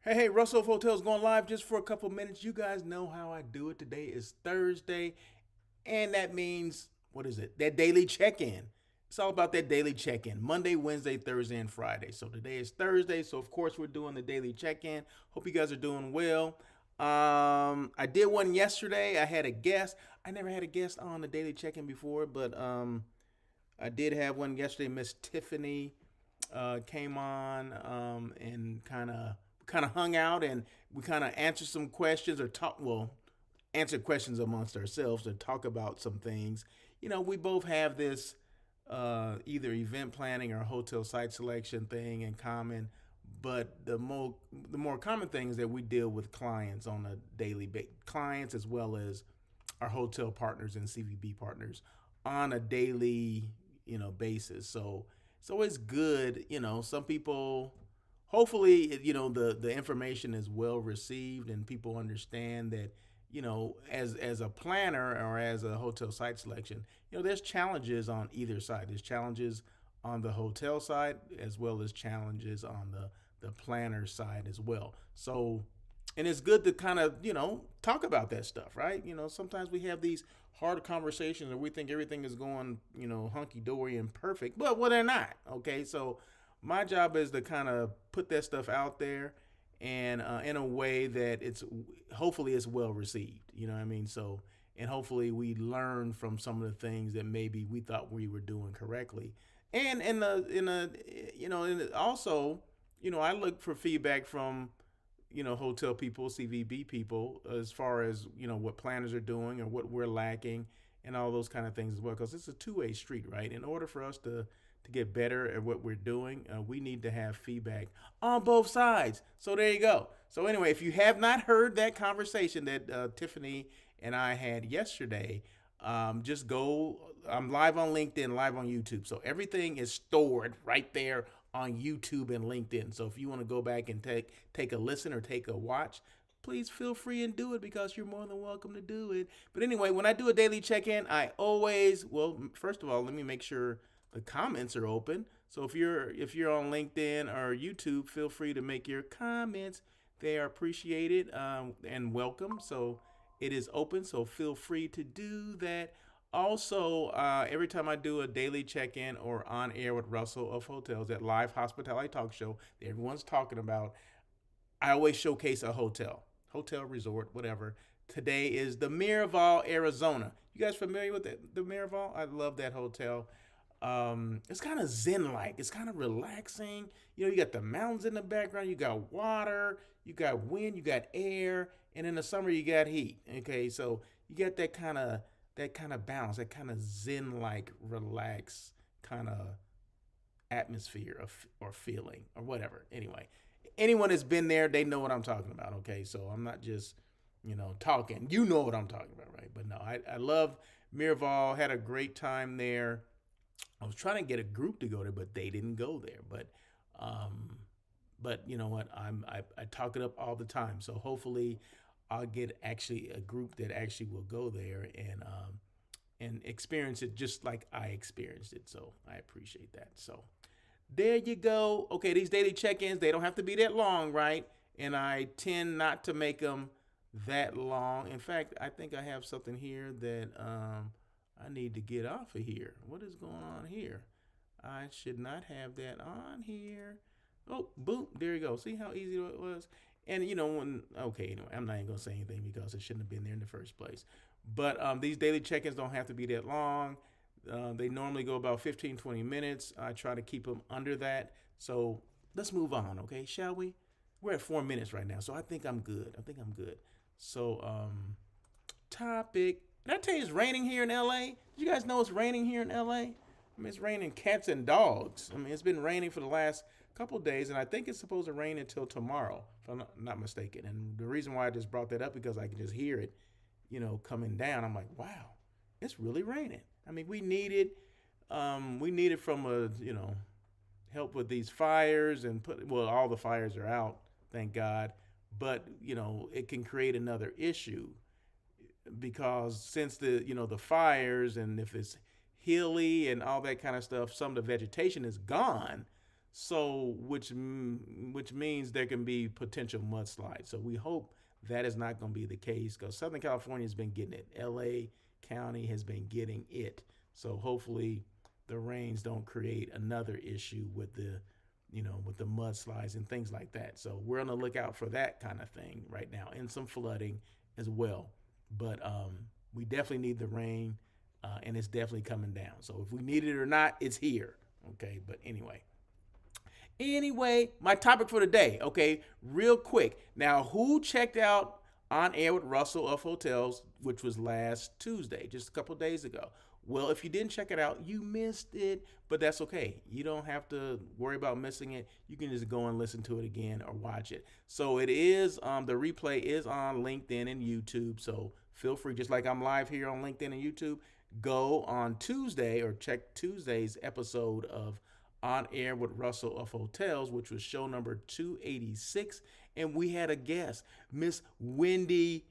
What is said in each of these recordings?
Hey, Russell of Hotels going live just for a couple minutes. You guys know how I do it. Today is Thursday, and that means, what is it? That daily check in. It's all about that daily check in Monday, Wednesday, Thursday, and Friday. So today is Thursday, so of course we're doing the daily check in. Hope you guys are doing well. I did one yesterday. I had a guest. I never had a guest on the daily check in before, but I did have one yesterday. Miss Tiffany came on and kind of hung out, and we kind of answered some questions or talk. Well, answer questions amongst ourselves or talk about some things. We both have this either event planning or hotel site selection thing in common. But the more common thing is that we deal with clients on a daily basis, clients as well as our hotel partners and CVB partners on a daily basis. So it's always good. Some people, hopefully, the information is well received and people understand that as a planner or as a hotel site selection, there's challenges on either side. There's challenges on the hotel side as well as challenges on the planner side as well. So, and it's good to kind of talk about that stuff, right? Sometimes we have these hard conversations and we think everything is going hunky dory and perfect, but well, they're not. Okay, so my job is to kind of put that stuff out there and in a way that it's hopefully it's well received. You know what I mean? So, and hopefully we learn from some of the things that maybe we thought we were doing correctly. And also, I look for feedback from hotel people, CVB people, as far as what planners are doing or what we're lacking, and all those kind of things as well. Because it's a two-way street, right? In order for us to get better at what we're doing, we need to have feedback on both sides. So there you go. So anyway, if you have not heard that conversation that Tiffany and I had yesterday, just go. I'm live on LinkedIn, live on YouTube. So everything is stored right there on YouTube and LinkedIn. So if you want to go back and take a listen or take a watch, please feel free and do it because you're more than welcome to do it. But anyway, when I do a daily check-in, I always, well, first of all, let me make sure the comments are open. So if you're on LinkedIn or YouTube, feel free to make your comments. They are appreciated and welcome. So it is open. So feel free to do that. Also, every time I do a daily check-in or on air with Russell of Hotels, that live hospitality talk show that everyone's talking about, I always showcase a hotel, resort, whatever. Today is the Miraval, Arizona. You guys familiar with the Miraval? I love that hotel. It's kind of zen-like. It's kind of relaxing. You got the mountains in the background. You got water. You got wind. You got air. And in the summer, you got heat. Okay, so you get that kind of balance, that kind of zen-like, relaxed kind of atmosphere or feeling or whatever. Anyway, anyone that's been there, they know what I'm talking about. Okay, so I'm not just talking. You know what I'm talking about, right? But no, I love Miraval. Had a great time there. I was trying to get a group to go there, but they didn't go there. Um, but you know what? I talk it up all the time. So hopefully, I'll get actually a group that actually will go there and experience it just like I experienced it. So I appreciate that. So there you go. Okay, these daily check-ins, they don't have to be that long, right? And I tend not to make them that long. In fact, I think I have something here that I need to get off of here. What is going on here? I should not have that on here. Oh, boom, there you go. See how easy it was? And okay, anyway, I'm not even gonna say anything because it shouldn't have been there in the first place. But these daily check-ins don't have to be that long. They normally go about 15, 20 minutes. I try to keep them under that. So let's move on, okay? Shall we? We're at 4 minutes right now, so I think I'm good. So, topic. Did I tell you it's raining here in LA? Did you guys know it's raining here in LA? I mean, it's raining cats and dogs. I mean, it's been raining for the last couple of days, and I think it's supposed to rain until tomorrow, if I'm not mistaken. And the reason why I just brought that up because I can just hear it, coming down. I'm like, wow, it's really raining. I mean, we needed from help with these fires and all the fires are out, thank God. But it can create another issue because since the fires and if it's hilly and all that kind of stuff, some of the vegetation is gone. So which means there can be potential mudslides. So we hope that is not going to be the case because Southern California has been getting it. LA County has been getting it. So hopefully the rains don't create another issue with the mudslides and things like that. So we're on the lookout for that kind of thing right now and some flooding as well. But we definitely need the rain, and it's definitely coming down. So if we need it or not, it's here. Okay, but anyway, my topic for today, okay, real quick. Now, who checked out On Air with Russell of Hotels, which was last Tuesday, just a couple of days ago? Well, if you didn't check it out, you missed it, but that's okay. You don't have to worry about missing it. You can just go and listen to it again or watch it. So it is, the replay is on LinkedIn and YouTube. So feel free, just like I'm live here on LinkedIn and YouTube, go on Tuesday or check Tuesday's episode of On Air with Russell of Hotels, which was show number 286. And we had a guest, Miss Wendy.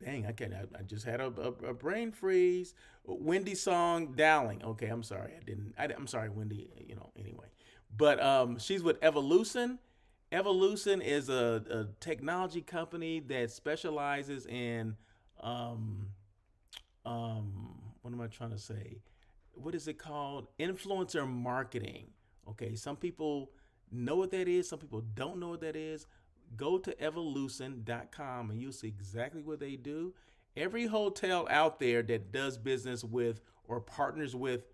Dang, I can't. I just had a brain freeze. Wendy Song Dowling. Okay, I'm sorry. I'm sorry, Wendy. Anyway, but she's with Evolusen. Evolusen is a technology company that specializes in what am I trying to say? What is it called? Influencer marketing. Okay, some people know what that is. Some people don't know what that is. Go to evolusen.com and you'll see exactly what they do. Every hotel out there that does business with or partners with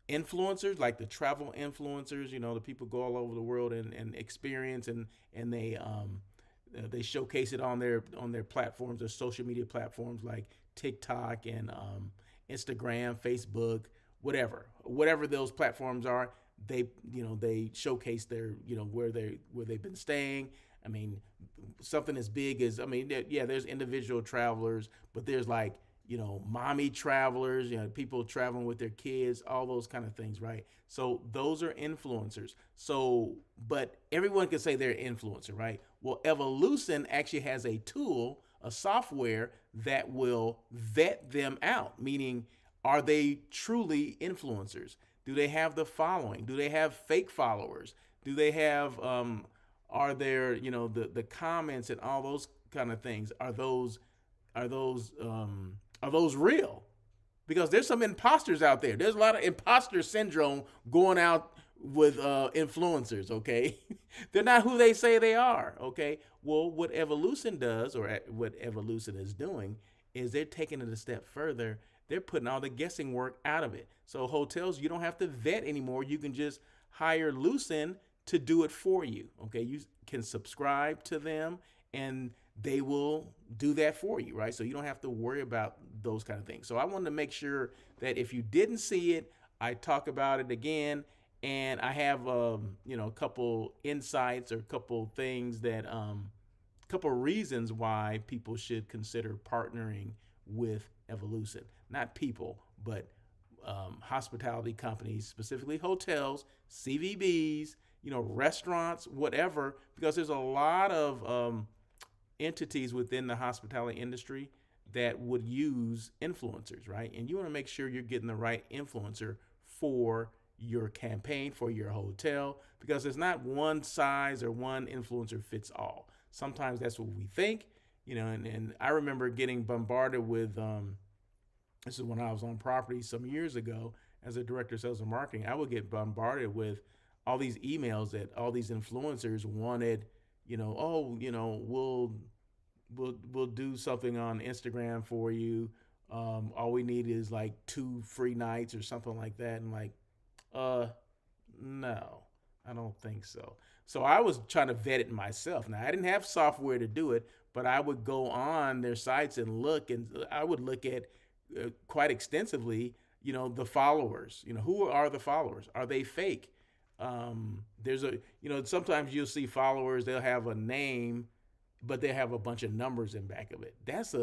influencers, like the travel influencers, the people go all over the world and experience and they showcase it on their platforms, their social media platforms like TikTok and Instagram, Facebook, whatever those platforms are. They showcase their where they've been staying. I mean, something as big as there's individual travelers, but there's like mommy travelers, people traveling with their kids, all those kind of things, right? So those are influencers. So, but everyone can say they're an influencer, right? Well, Evolusen actually has a tool, a software that will vet them out, meaning are they truly influencers? Do they have the following? Do they have fake followers? Do they have are there the comments and all those kind of things? Are those real? Because there's some imposters out there. There's a lot of imposter syndrome going out with influencers. Okay, they're not who they say they are. Okay, well, what Evolusen does, or what Evolusen is doing, is they're taking it a step further. They're putting all the guessing work out of it. So hotels, you don't have to vet anymore. You can just hire Lucen to do it for you. Okay, you can subscribe to them and they will do that for you, right? So you don't have to worry about those kind of things. So I wanted to make sure that if you didn't see it, I talk about it again, and I have a couple insights or a couple things that couple reasons why people should consider partnering with Evolusen. Not people, but hospitality companies, specifically hotels, CVBs, restaurants, whatever, because there's a lot of entities within the hospitality industry that would use influencers, right? And you want to make sure you're getting the right influencer for your campaign, for your hotel, because there's not one size or one influencer fits all. Sometimes that's what we think, and I remember getting bombarded with, this is when I was on property some years ago as a director of sales and marketing. I would get bombarded with all these emails that all these influencers wanted, we'll do something on Instagram for you. All we need is like 2 free nights or something like that. And like, no, I don't think so. So I was trying to vet it myself. Now I didn't have software to do it, but I would go on their sites and look, and I would look at quite extensively, the followers. Who are the followers? Are they fake? There's sometimes you'll see followers, they'll have a name, but they have a bunch of numbers in back of it. That's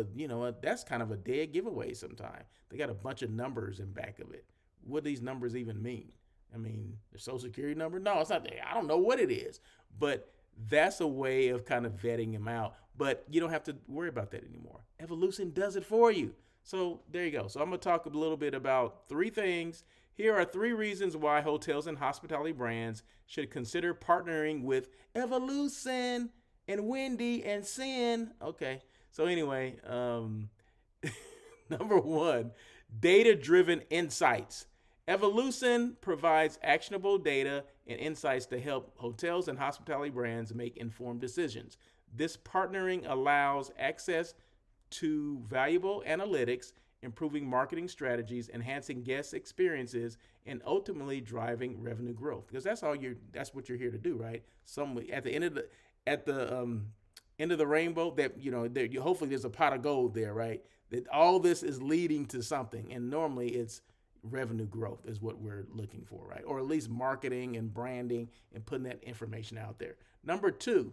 that's kind of a dead giveaway sometimes. They got a bunch of numbers in back of it. What do these numbers even mean? I mean, their social security number? No, it's not there. I don't know what it is. But that's a way of kind of vetting them out. But you don't have to worry about that anymore. Evolusen does it for you. So there you go. So I'm going to talk a little bit about 3 things Here are 3 reasons why hotels and hospitality brands should consider partnering with Evolusen and Wendy and Sin. Okay. So anyway, number one, data-driven insights. Evolution provides actionable data and insights to help hotels and hospitality brands make informed decisions. This partnering allows access to valuable analytics, improving marketing strategies, enhancing guest experiences, and ultimately driving revenue growth. Because that's what you're here to do, right? Some at the end of the rainbow, that hopefully there's a pot of gold there, right? That all this is leading to something, and normally it's revenue growth is what we're looking for, right? Or at least marketing and branding and putting that information out there. Number two,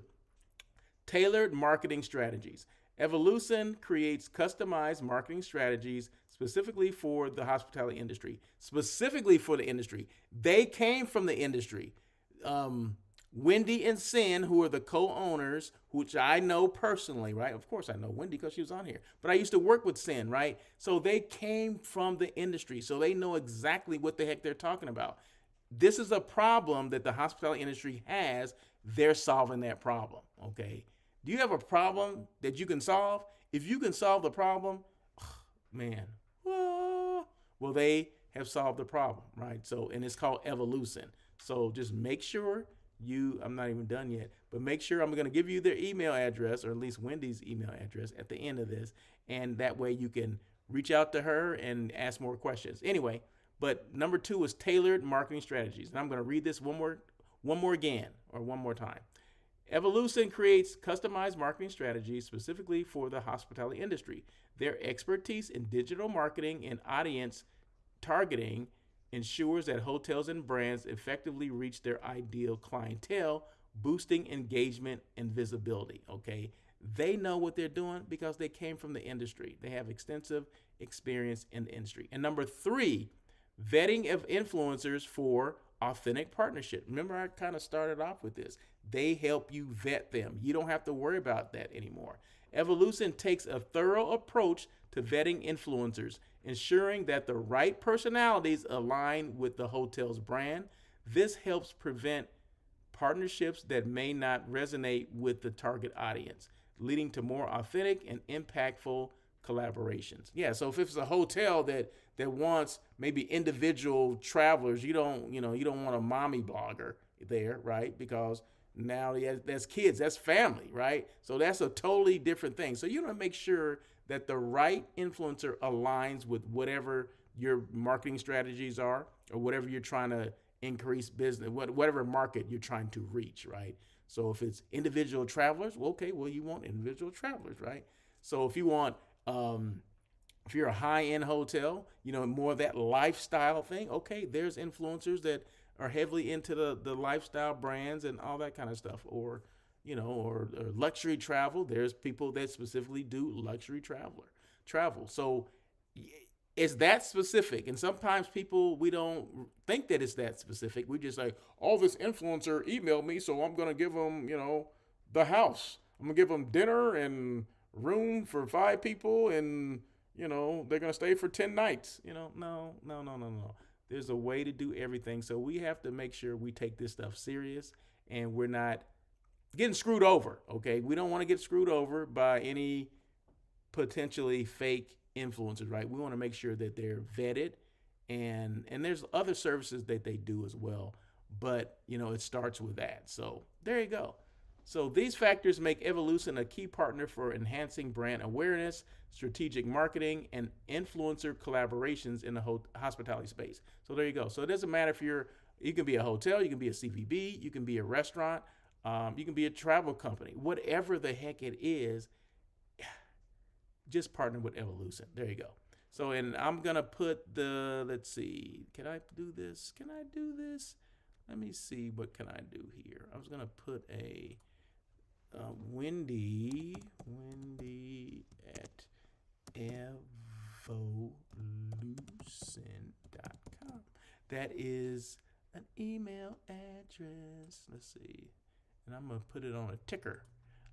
tailored marketing strategies. Evolution creates customized marketing strategies specifically for the hospitality industry. Specifically for the industry. They came from the industry. Wendy and Sin, who are the co-owners, which I know personally, right? Of course I know Wendy because she was on here. But I used to work with Sin, right? So they came from the industry. So they know exactly what the heck they're talking about. This is a problem that the hospitality industry has. They're solving that problem, okay? Do you have a problem that you can solve? If you can solve the problem, man, well, they have solved the problem, right? So, and it's called Evolusen. So just make sure I'm not even done yet, but make sure I'm going to give you their email address, or at least Wendy's email address at the end of this. And that way you can reach out to her and ask more questions. Anyway, but number 2 is tailored marketing strategies. And I'm going to read this one more time. Evolusen creates customized marketing strategies specifically for the hospitality industry. Their expertise in digital marketing and audience targeting ensures that hotels and brands effectively reach their ideal clientele, boosting engagement and visibility. Okay, they know what they're doing because they came from the industry. They have extensive experience in the industry. And number 3, vetting of influencers for authentic partnership. Remember, I kind of started off with this. They help you vet them. You don't have to worry about that anymore. Evolution takes a thorough approach to vetting influencers, ensuring that the right personalities align with the hotel's brand. This helps prevent partnerships that may not resonate with the target audience, leading to more authentic and impactful collaborations. Yeah, so if it's a hotel that wants maybe individual travelers, you don't want a mommy blogger there, right? Because now that's kids, that's family, right? So that's a totally different thing. So you want to make sure that the right influencer aligns with whatever your marketing strategies are, or whatever you're trying to increase business, whatever market you're trying to reach, right? So if it's individual travelers, you want individual travelers, right? So if you want, if you're a high-end hotel, more of that lifestyle thing, okay, there's influencers that are heavily into the lifestyle brands and all that kind of stuff. Or luxury travel, there's people that specifically do luxury travel. So it's that specific. And sometimes we don't think that it's that specific. We just like, this influencer emailed me, so I'm going to give them, the house. I'm going to give them dinner and room for 5 people, and, they're going to stay for 10 nights. No. There's a way to do everything. So we have to make sure we take this stuff serious and we're not getting screwed over, okay? We don't want to get screwed over by any potentially fake influencers, right? We want to make sure that they're vetted, and there's other services that they do as well. But, it starts with that. So there you go. So these factors make Evolusen a key partner for enhancing brand awareness, strategic marketing, and influencer collaborations in the hospitality space. So there you go. So it doesn't matter if you can be a hotel, you can be a CVB, you can be a restaurant, you can be a travel company, whatever the heck it is, just partner with Evolusen. There you go. So, and I'm going to put let's see, can I do this? Let me see, what can I do here? I was going to put a Wendy at evolusen.com. That is an email address. Let's see. And I'm going to put it on a ticker.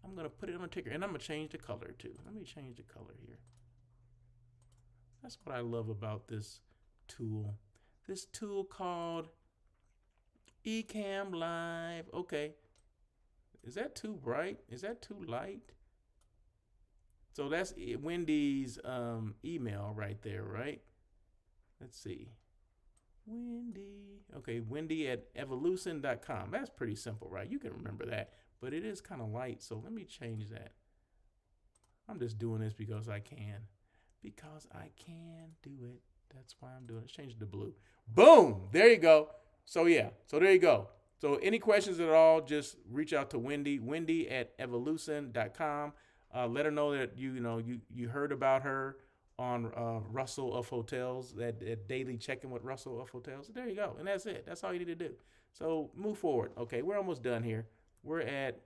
And I'm going to change the color too. Let me change the color here. That's what I love about this tool. this tool called Ecamm Live. Okay. Is that too bright? Is that too light? So that's Wendy's email right there, right? Let's see. Wendy. Okay, Wendy at Evolusen.com. That's pretty simple, right? You can remember that. But it is kind of light, so let me change that. I'm just doing this because I can. Because I can do it. That's why I'm doing it. Let's change it to blue. Boom! There you go. So yeah, so there you go. So any questions at all, just reach out to Wendy. Wendy at Evolusen.com. Let her know that you heard about her on Russell of Hotels, that daily check-in with Russell of Hotels. There you go. And that's it. That's all you need to do. So move forward. Okay, we're almost done here. We're at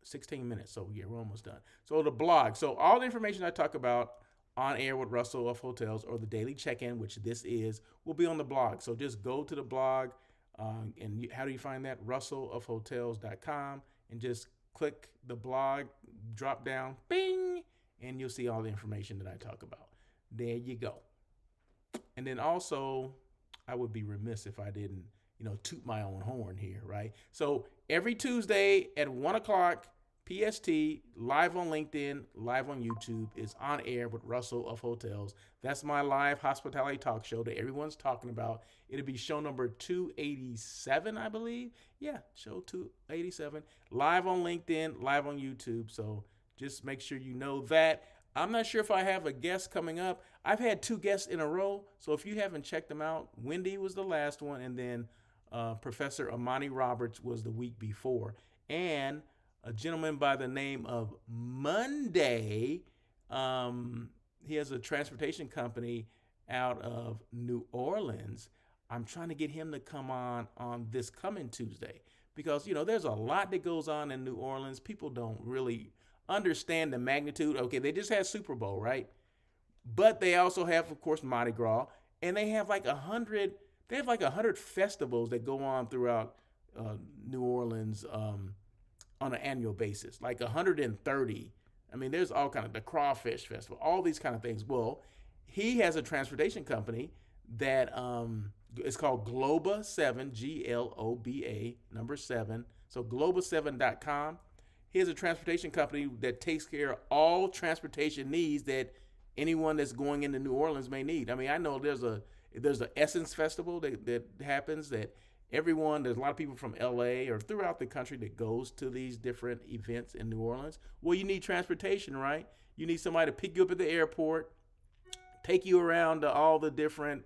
16 minutes. So yeah, we're almost done. So the blog. So all the information I talk about on air with Russell of Hotels, or the daily check-in, which this is, will be on the blog. So just go to the blog. How do you find that? russellofhotels.com, and just click the blog, drop down, bing, and you'll see all the information that I talk about. There you go. And then also, I would be remiss if I didn't, toot my own horn here, right? So every Tuesday at 1 o'clock PST, live on LinkedIn, live on YouTube, is On Air with Russell of Hotels. That's my live hospitality talk show that everyone's talking about. It'll be show number 287, I believe. Yeah, show 287. Live on LinkedIn, live on YouTube. So just make sure you know that. I'm not sure if I have a guest coming up. I've had 2 guests in a row. So if you haven't checked them out, Wendy was the last one, and then Professor Amani Roberts was the week before. And a gentleman by the name of Monday. He has a transportation company out of New Orleans. I'm trying to get him to come on this coming Tuesday because, there's a lot that goes on in New Orleans. People don't really understand the magnitude. Okay, they just had Super Bowl, right? But they also have, of course, Mardi Gras, and they have like 100 festivals that go on throughout New Orleans on an annual basis, like 130. I mean, there's all kind of the Crawfish Festival, all these kind of things. Well, he has a transportation company that is called Globa 7, GLOBA, number 7. So globa7.com. He has a transportation company that takes care of all transportation needs that anyone that's going into New Orleans may need. I mean, I know there's an Essence Festival that happens that there's a lot of people from LA or throughout the country that goes to these different events in New Orleans. Well, you need transportation, right? You need somebody to pick you up at the airport, take you around to all the different,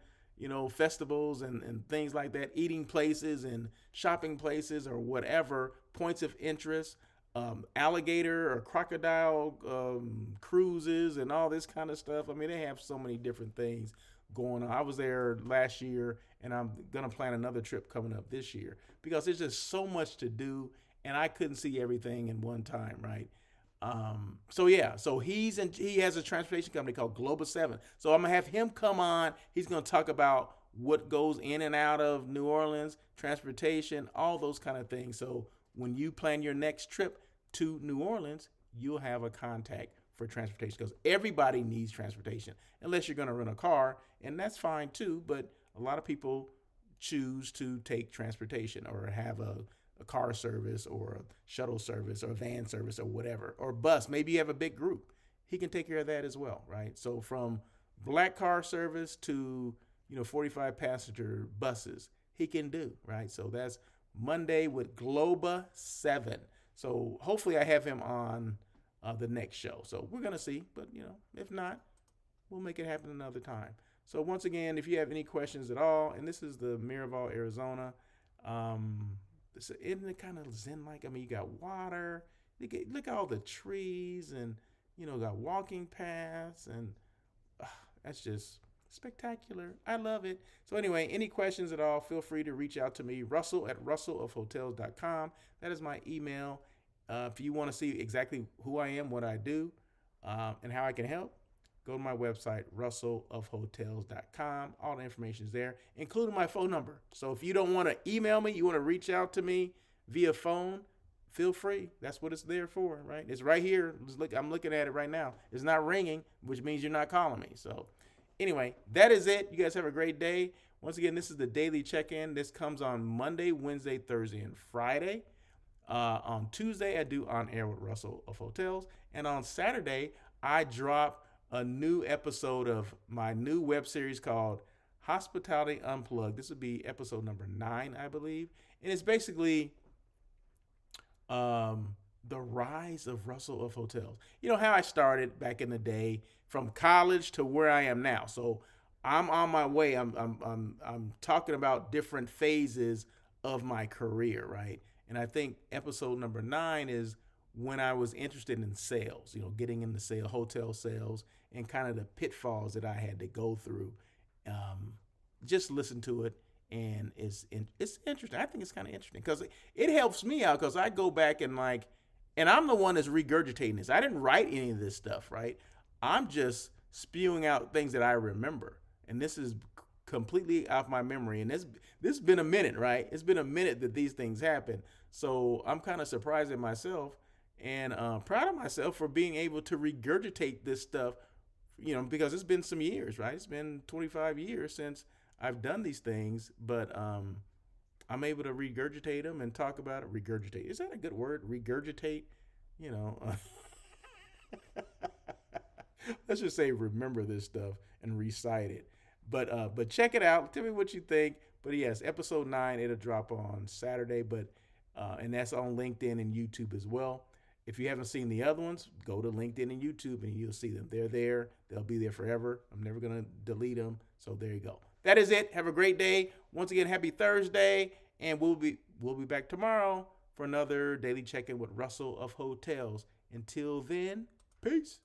festivals and things like that, eating places and shopping places or whatever, points of interest, alligator or crocodile cruises and all this kind of stuff. I mean, they have so many different things going on. I was there last year, and I'm going to plan another trip coming up this year because there's just so much to do, and I couldn't see everything in one time, right? So he has a transportation company called Global 7. So I'm going to have him come on. He's going to talk about what goes in and out of New Orleans, transportation, all those kind of things. So when you plan your next trip to New Orleans, you'll have a contact for transportation because everybody needs transportation unless you're going to rent a car, and that's fine too. But a lot of people choose to take transportation or have a car service or a shuttle service or a van service or whatever, or bus. Maybe you have a big group. He can take care of that as well, right? So from black car service to 45 passenger buses, he can do, right? So that's Monday with Globa 7. So hopefully I have him on the next show. So we're going to see, but if not, we'll make it happen another time. So once again, if you have any questions at all, and this is the Miraval, Arizona, isn't it kind of zen-like? I mean, you got water, look at all the trees, and got walking paths, and that's just spectacular. I love it. So anyway, any questions at all, feel free to reach out to me, Russell at russellofhotels.com. That is my email. If you want to see exactly who I am, what I do, and how I can help, go to my website, russellofhotels.com. All the information is there, including my phone number. So if you don't want to email me, you want to reach out to me via phone, feel free. That's what it's there for, right? It's right here. I'm looking at it right now. It's not ringing, which means you're not calling me. So anyway, that is it. You guys have a great day. Once again, this is the daily check-in. This comes on Monday, Wednesday, Thursday, and Friday. On Tuesday, I do On Air with Russell of Hotels. And on Saturday, I drop a new episode of my new web series called Hospitality Unplugged. This would be episode number 9, I believe. And it's basically the rise of Russell of Hotels. You know how I started back in the day from college to where I am now. So I'm on my way. I'm talking about different phases of my career, right? And I think episode number 9 is when I was interested in sales, getting into hotel sales, and kind of the pitfalls that I had to go through. Um, just listen to it, and it's interesting. I think it's kind of interesting because it helps me out because I go back and and I'm the one that's regurgitating this. I didn't write any of this stuff, right? I'm just spewing out things that I remember, and this is completely off my memory. And this has been a minute, right? It's been a minute that these things happen. So I'm kind of surprised at myself and proud of myself for being able to regurgitate this stuff, because it's been some years, right? It's been 25 years since I've done these things, but I'm able to regurgitate them and talk about it. Regurgitate. Is that a good word? Regurgitate? You know, let's just say remember this stuff and recite it. But check it out. Tell me what you think. But yes, episode 9, it'll drop on Saturday, and that's on LinkedIn and YouTube as well. If you haven't seen the other ones, go to LinkedIn and YouTube and you'll see them. They're there. They'll be there forever. I'm never going to delete them. So there you go. That is it. Have a great day. Once again, happy Thursday. And we'll be back tomorrow for another daily check-in with Russell of Hotels. Until then, peace.